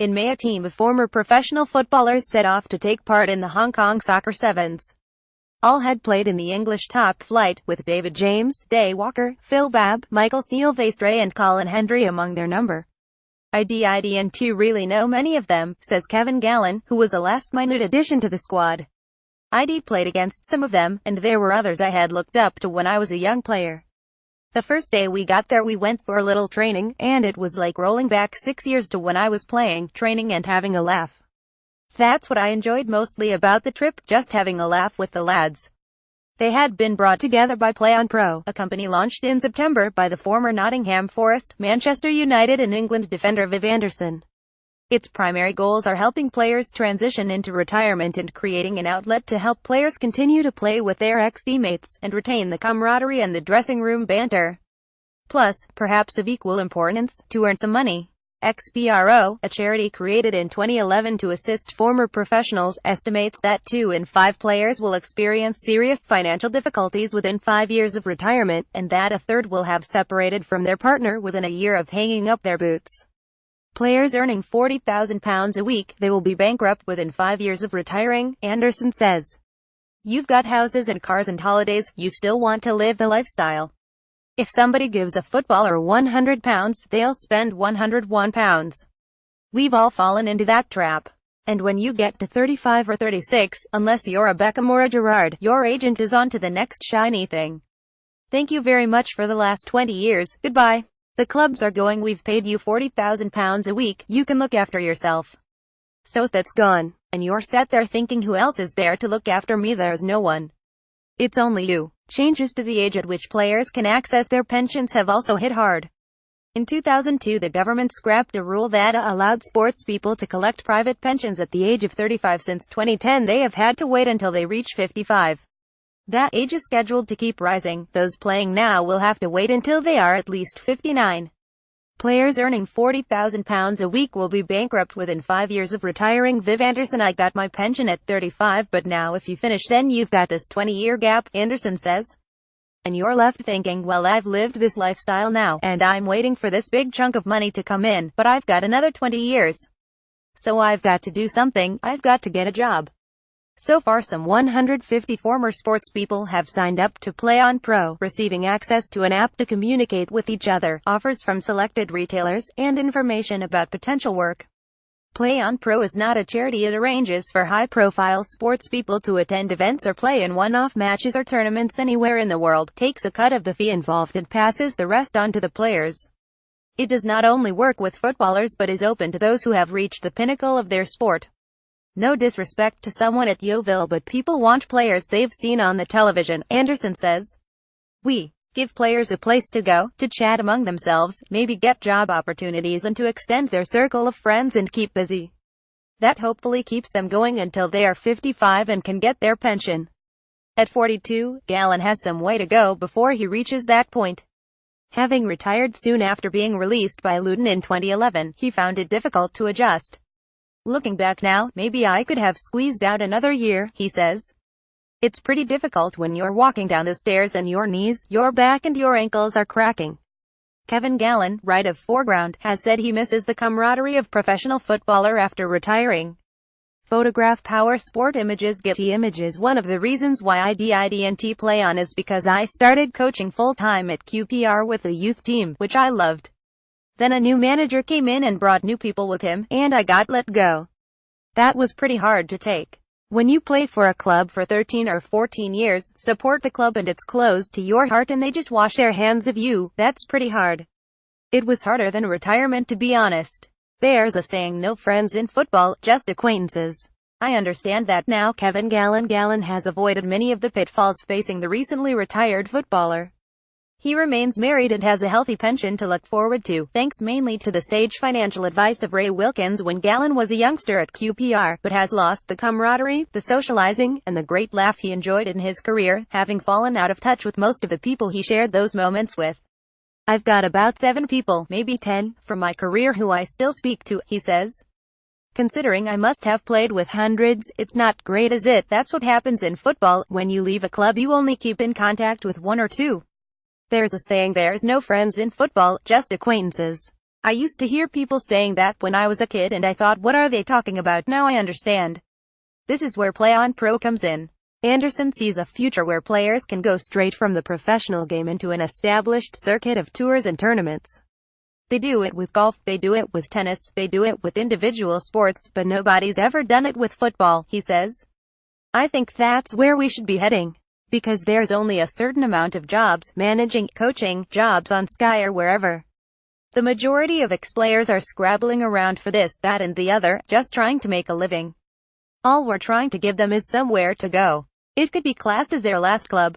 In May, a team of former professional footballers set off to take part in the Hong Kong Soccer Sevens. All had played in the English top flight, with David James, Day Walker, Phil Babb, Michael Silvestre and Colin Hendry among their number. I didn't really know many of them, says Kevin Gallen, who was a last-minute addition to the squad. I'd played against some of them, and there were others I had looked up to when I was a young player. The first day we got there we went for a little training, and it was like rolling back 6 years to when I was playing, training and having a laugh. That's what I enjoyed mostly about the trip, just having a laugh with the lads. They had been brought together by Play On Pro, a company launched in September by the former Nottingham Forest, Manchester United and England defender Viv Anderson. Its primary goals are helping players transition into retirement and creating an outlet to help players continue to play with their ex-teammates, and retain the camaraderie and the dressing room banter. Plus, perhaps of equal importance, to earn some money. XPRO, a charity created in 2011 to assist former professionals, estimates that 2 in 5 players will experience serious financial difficulties within 5 years of retirement, and that a third will have separated from their partner within a year of hanging up their boots. Players earning £40,000 a week, they will be bankrupt within 5 years of retiring, Anderson says. You've got houses and cars and holidays, you still want to live the lifestyle. If somebody gives a footballer £100, they'll spend £101. We've all fallen into that trap. And when you get to 35 or 36, unless you're a Beckham or a Gerrard, your agent is on to the next shiny thing. Thank you very much for the last 20 years, goodbye. The clubs are going, we've paid you £40,000 a week, you can look after yourself. So that's gone. And you're sat there thinking, who else is there to look after me? There's no one. It's only you. Changes to the age at which players can access their pensions have also hit hard. In 2002 the government scrapped a rule that allowed sports people to collect private pensions at the age of 35. Since 2010 they have had to wait until they reach 55. That age is scheduled to keep rising. Those playing now will have to wait until they are at least 59. Players earning £40,000 a week will be bankrupt within 5 years of retiring. Viv Anderson: I got my pension at 35, but now if you finish then you've got this 20-year gap, Anderson says. And you're left thinking, well, I've lived this lifestyle now, and I'm waiting for this big chunk of money to come in, but I've got another 20 years. So I've got to do something, I've got to get a job. So far some 150 former sports people have signed up to Play On Pro, receiving access to an app to communicate with each other, offers from selected retailers, and information about potential work. Play On Pro is not a charity. It arranges for high-profile sports people to attend events or play in one-off matches or tournaments anywhere in the world, takes a cut of the fee involved and passes the rest on to the players. It does not only work with footballers but is open to those who have reached the pinnacle of their sport. No disrespect to someone at Yeovil, but people want players they've seen on the television, Anderson says. We give players a place to go, to chat among themselves, maybe get job opportunities and to extend their circle of friends and keep busy. That hopefully keeps them going until they are 55 and can get their pension. At 42, Gallen has some way to go before he reaches that point. Having retired soon after being released by Luton in 2011, he found it difficult to adjust. Looking back now, maybe I could have squeezed out another year, he says. It's pretty difficult when you're walking down the stairs and your knees, your back and your ankles are cracking. Kevin Gallen, right of foreground, has said he misses the camaraderie of professional footballer after retiring. Photograph Power Sport Images. Getty Images. One of the reasons why I didn't play on is because I started coaching full-time at QPR with a youth team, which I loved. Then a new manager came in and brought new people with him, and I got let go. That was pretty hard to take. When you play for a club for 13 or 14 years, support the club and it's close to your heart and they just wash their hands of you, that's pretty hard. It was harder than retirement, to be honest. There's a saying, no friends in football, just acquaintances. I understand that now. Kevin Gallen. Gallen has avoided many of the pitfalls facing the recently retired footballer. He remains married and has a healthy pension to look forward to, thanks mainly to the sage financial advice of Ray Wilkins when Gallen was a youngster at QPR, but has lost the camaraderie, the socializing, and the great laugh he enjoyed in his career, having fallen out of touch with most of the people he shared those moments with. I've got about 7 people, maybe 10, from my career who I still speak to, he says. Considering I must have played with hundreds, it's not great, is it? That's what happens in football. When you leave a club you only keep in contact with 1 or 2. There's a saying, there's no friends in football, just acquaintances. I used to hear people saying that when I was a kid and I thought, what are they talking about? Now I understand. This is where Play On Pro comes in. Anderson sees a future where players can go straight from the professional game into an established circuit of tours and tournaments. They do it with golf, they do it with tennis, they do it with individual sports, but nobody's ever done it with football, he says. I think that's where we should be heading. Because there's only a certain amount of jobs, managing, coaching, jobs on Sky or wherever. The majority of ex-players are scrabbling around for this, that and the other, just trying to make a living. All we're trying to give them is somewhere to go. It could be classed as their last club.